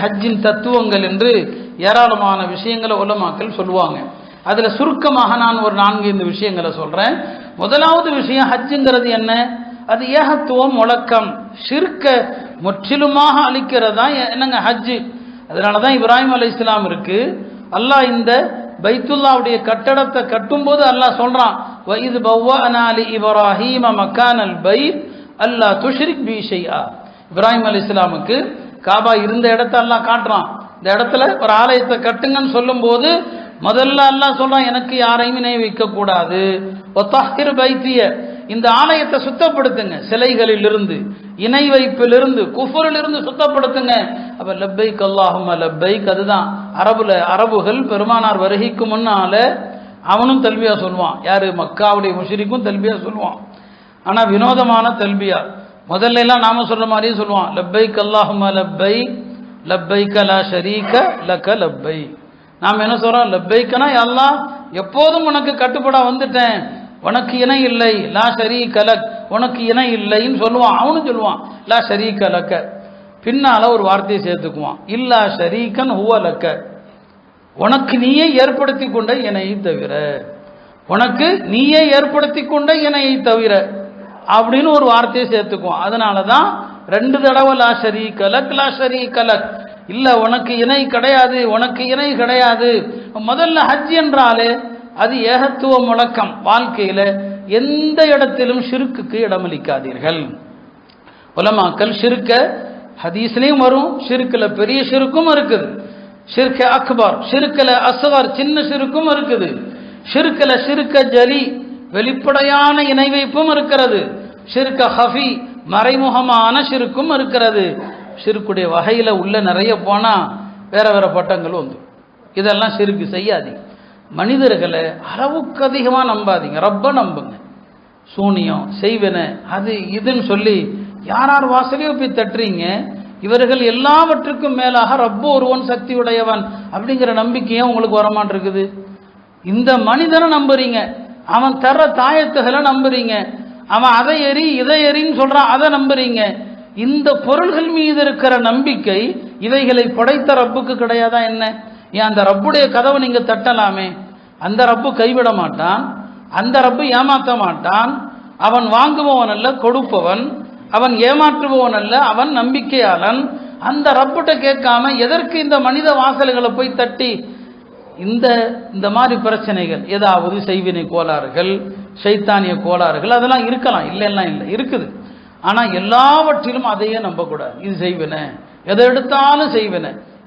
ஹஜ்ஜின் தத்துவங்கள் என்று ஏராளமான விஷயங்களை உலமாக்கள் சொல்லுவாங்க. அதுல சுருக்கமாக நான் ஒரு 4 விஷயங்களை சொல்றேன். முதலாவது விஷயம், ஹஜ்ஜுங்கிறது என்ன? அது ஏகத்துவம், முழக்கம், ஷிர்க முற்றிலுமாக அழிக்கிறதா என்னங்க ஹஜ்ஜு. அதனாலதான் இப்ராஹிம் அலைஹிஸ்ஸலாம் இருக்கு. அல்லாஹ் இந்த பைத்துல்லாவுடைய கட்டடத்தை கட்டும்போது அல்லாஹ் சொல்றான், வஇது பவ்வஅனா லி இப்ராஹீம மக்கானல் பைத் அல்லா துஷ்ரிக் பி ஷைஆ. இப்ராஹிம் அலைஹிஸ்ஸலாமுக்கு காபா இருந்த இடத்தை அல்லாஹ் காட்டுறான். இந்த இடத்துல ஒரு ஆலயத்தை கட்டுங்கன்னு சொல்லும் போது முதல்ல அல்லாஹ் சொல்றான், எனக்கு யாரையும் இணை வைக்க கூடாது. வதஹிர் பைத்திய, இந்த ஆலயத்தை சுத்தப்படுத்துங்க, சிலைகளிலிருந்து, இணை வைப்பிலிருந்து, குஃபரிலிருந்து சுத்தப்படுத்துங்க. அப்ப லப்பைக் அல்லாஹும்ம லப்பைக், அதுதான் அரபுகள் பெருமானார் வருகைக்கு முன்னால அவனும் தல்பியா சொல்லுவான். யாரு? மக்காவுடைய முஷ்ரிக்கும் தல்பியா சொல்லுவான். ஆனா வினோதமான தல்பியா. முதல்ல எல்லாம் நாம சொல்ற மாதிரியே சொல்லுவான், லப்பைக் அல்லாஹும்ம லப்பைக் லப்பைக லா ஷரீக லக லப்பைக். நாம் என்ன சொல்றோம்? லப்பைக்கனா அல்லாஹ் எப்போதும் உனக்கு கட்டுப்பட வந்துட்டேன், உனக்கு இணை இல்லை, லா ஷரீக லக், உனக்கு இணை இல்லைன்னு சொல்லுவான். அவனும் சொல்லுவான் லா ஷரீக லக்க. பின்னால ஒரு வார்த்தையை சேர்த்துக்குவான், இல்லா ஷரீகன் ஹுவ லக்க, உனக்கு நீயே ஏற்படுத்தி கொண்ட இணையை தவிர, உனக்கு நீயே ஏற்படுத்தி கொண்ட இணையை தவிர அப்படின்னு ஒரு வார்த்தையை சேர்த்துக்குவோம். அதனாலதான் 2 தடவை லா ஷரீக லக் லா ஷரீக லக், இல்ல உனக்கு இணை கிடையாது, உனக்கு இணை கிடையாது. முதல்ல ஹஜ் என்றாலே அது ஏகத்துவ முழக்கம். வாழ்க்கையில எந்த இடத்திலும் ஷிர்க்குக்கு இடமளிக்காதீர்கள். உலமாக்கள் ஷிர்க ஹதீஸ்லயும் வரும், ஷிர்குல பெரிய ஷிர்க்கும் இருக்குது, ஷிர்க அக்பர், ஷிர்குல அஸ்கர் சின்ன ஷிர்க்கும் இருக்குது, ஷிர்குல ஷிர்க ஜலி வெளிப்படையான இணை வைப்பும் இருக்கிறது, ஷிர்க ஹஃபி மறைமுகமான ஷிர்க்கும் இருக்கிறது. ஷிர்க்குடைய வகையில உள்ள நிறைய போனா வேற வேற பட்டங்கள் வந்து, இதெல்லாம் ஷிர்க்கு செய்யாதீங்க. மனிதர்களை அளவுக்கு அதிகமா நம்பாதீங்க, ரப்ப நம்புங்க. சூனியம் செய்வன அது இதுன்னு சொல்லி யார் வாசலையோ போய் தட்டுறீங்க. இவர்கள் எல்லாவற்றுக்கும் மேலாக ரப்ப ஒருவன் சக்தி உடையவன் அப்படிங்கிற நம்பிக்கையே உங்களுக்கு வரமான் இருக்குது. இந்த மனிதனை நம்புறீங்க, அவன் தர்ற தாயத்துகளை நம்புறீங்க, அவன் அதை எரி இதை எரின்னு சொல்றான், அதை நம்புறீங்க. இந்த பொருள்கள் மீது இருக்கிற நம்பிக்கை இவைகளை படைத்த ரப்புக்கு கிடையாதா என்ன? ஏன் அந்த ரப்புடைய கதவை நீங்க தட்டலாமே. அந்த ரப்பு கைவிட மாட்டான், அந்த ரப்பு ஏமாற்ற மாட்டான். அவன் வாங்குபவன் அல்ல, கொடுப்பவன். அவன் ஏமாற்றுபவன் அல்ல, அவன் நம்பிக்கையாளன். அந்த ரப்புட்ட கேட்காம எதற்கு இந்த மனித வாசல்களை போய் தட்டி? இந்த மாதிரி பிரச்சனைகள், ஏதாவது செய்வினை கோளாறுகள், சைத்தானிய கோளாறுகள் அதெல்லாம் இருக்கலாம், இல்லைன்னா இல்லை, இருக்குது. ஆனா எல்லாவற்றிலும் அதையே நம்பக்கூடாது. இது செய்வன, எதை எடுத்தாலும் செய்வன,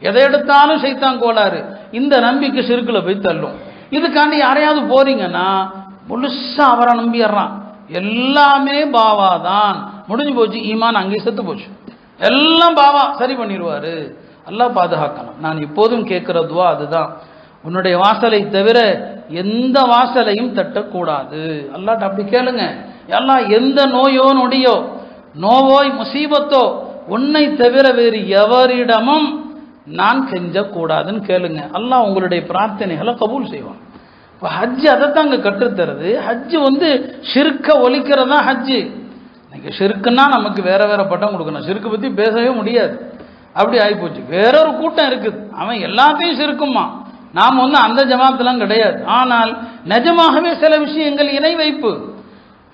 எதை எடுத்தாலும் சைத்தான் கோளாறு, இந்த நம்பிக்கை ஷிர்க்குல போய் தள்ளும். இதுக்காண்டி யாரையாவது போறீங்கன்னா முழுசா அவரை நம்பிடுறான், எல்லாமே பாவாதான், முடிஞ்சு போச்சு, ஈமான் அங்கே செத்து போச்சு, எல்லாம் பாவா சரி பண்ணிடுவாரு. அல்லாஹ் பாதுகாக்கணும். நான் இப்போதும் கேட்கிற துவா அதுதான், உன்னுடைய வாசலை தவிர எந்த வாசலையும் தட்டக்கூடாது. அல்லாஹ்ட்ட அப்படி கேளுங்க, அல்லாஹ் எந்த நோயோ நொடியோ நோவோய் முசீபத்தோ உன்னை தவிர வேறு எவரிடமும் நான் கெஞ்சக்கூடாதுன்னு கேளுங்க. அல்லாஹ் உங்களுடைய பிரார்த்தனைகளை கபூல் செய்வான். இப்போ ஹஜ்ஜு அதைத்தான் அங்கே கற்றுத்தருது. ஹஜ்ஜு ஷிர்க்க ஒழிக்கிறதா ஹஜ்ஜு. இன்னைக்கு ஷிர்க்குன்னா நமக்கு வேற வேற பட்டம் கொடுக்கணும், ஷிர்க்கு பற்றி பேசவே முடியாது, அப்படி ஆகிப்போச்சு. வேறொரு கூட்டம் இருக்குது, அவன் எல்லாத்தையும் ஷிர்க்குமா. நாம் அந்த ஜமாத்தெல்லாம் கிடையாது. ஆனால் நிஜமாகவே சில விஷயங்கள் இணை வைப்பு,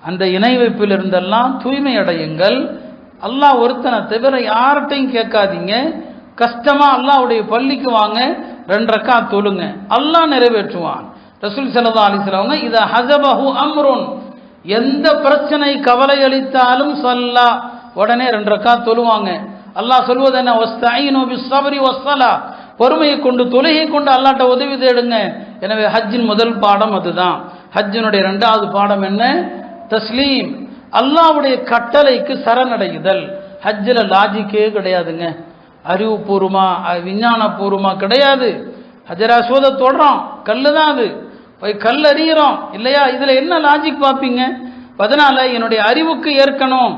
அந்த இணை வைப்பில் இருந்தெல்லாம் தூய்மை அடையுங்கள். அல்லாஹ் ஒருத்தனை தவிர யார்கிட்டையும் கேட்காதீங்க. கஷ்டமா அல்லாஹ்வுடைய பள்ளிக்கு வாங்க, 2 ரக்காத் தொழுங்க, அல்லாஹ் நிறைவேற்றுவான். ரசூல் ஸல்லல்லாஹு அலைஹி வஸல்லம் இத ஹஸபஹு அம்ருன், எந்த பிரச்சனை கவலை அளித்தாலும் ஸல்லா, உடனே 2 ரக்காத் தொழுவாங்க. அல்லாஹ் சொல்வது என்ன? வஸ்தஈனு பிஸ்ஸப்ரி வஸ்ஸலா, பொறுமையை கொண்டு தொழுகை கொண்டு அல்லாஹ்ட்ட உதவி தேடுங்க. எனவே ஹஜ்ஜின் முதல் பாடம் அதுதான். ஹஜ்ஜினுடைய 2வது பாடம் என்ன? தஸ்லீம், அல்லாஹ்வுடைய கட்டளைக்கு சரணடையுதல். ஹஜ்ஜில் லாஜிக்கே கிடையாதுங்க, அறிவுபூர்வமா விஞ்ஞானபூர்வமா கிடையாது. ஹஜ்ஜர் அஸ்வத தொடுறோம், கல்லு தான் அது, போய் கல் அறிகிறோம் இல்லையா, இதுல என்ன லாஜிக் பார்ப்பீங்க? அதனால என்னுடைய அறிவுக்கு ஏற்கணும்,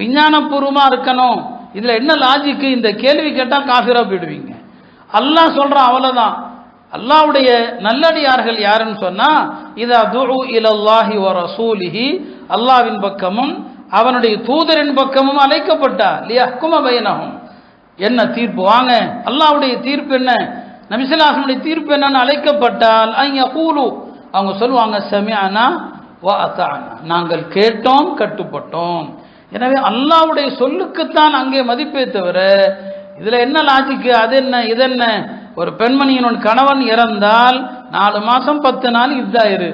விஞ்ஞானபூர்வமா இருக்கணும், இதுல என்ன லாஜிக்கு? இந்த கேள்வி கேட்டா காஃபிரா போயிடுவீங்க. அல்லாஹ் சொல்றான், அவ்வளவுதான். அல்லாஹ்வுடைய நல்லடியார்கள் யாருன்னு சொன்னா, இதா துஉ இலல்லாஹி வ ரசூலிஹி, அல்லாஹ்வின் பக்கமும் அவனுடைய தூதரின் பக்கமும் அழைக்கப்பட்டா லியஹ்கும பைனஹும், என்ன தீர்ப்பு, வாங்க அல்லாஹ்வுடைய தீர்ப்பு என்ன, நபி ஸல்லல்லாஹு அலைஹி வஸல்லம் தீர்ப்பு என்னன்னு அழைக்கப்பட்டால் யகூலு, அவங்க சொல்லுவாங்க சமிஅனா வ அதானா, நாங்கள் கேட்டோம் கட்டுப்பட்டோம். எனவே அல்லாஹ்வுடைய சொல்லுக்குத்தான் அங்கே மதிப்பே தவிர இதுல என்ன லாஜிக்கு, அது என்ன இது என்ன. ஒரு பெண்மணியின் கணவன் இறந்தால் 4 மாசம் 10 நாள் இதாயிரு,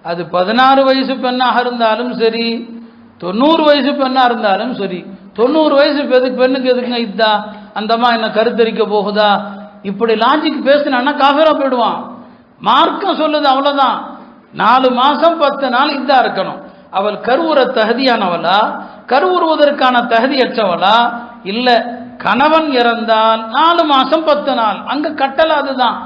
அது 16 வயசு பெண்ணாக இருந்தாலும் சரி, 90 வயசு பெண்ணா இருந்தாலும் சரி. 90 வயசு பெண்ணுக்கு எதுக்குங்க இதா, அந்தம்மா என்ன கருத்தரிக்க போகுதா, இப்படி லாஜிக் பேசினா காஃபிரா போயிடுவான். மார்க்கம் சொல்லுது அவ்வளவுதான், 4 மாசம் 10 நாள் இதா இருக்கணும். அவள் கருவுற தகுதியானவளா, கருவுறுவதற்கான தகுதியற்றவளா? இல்ல, கணவன் இறந்தால் 4 மாசம் 10 நாள், அங்க கட்டளை அதுதான்.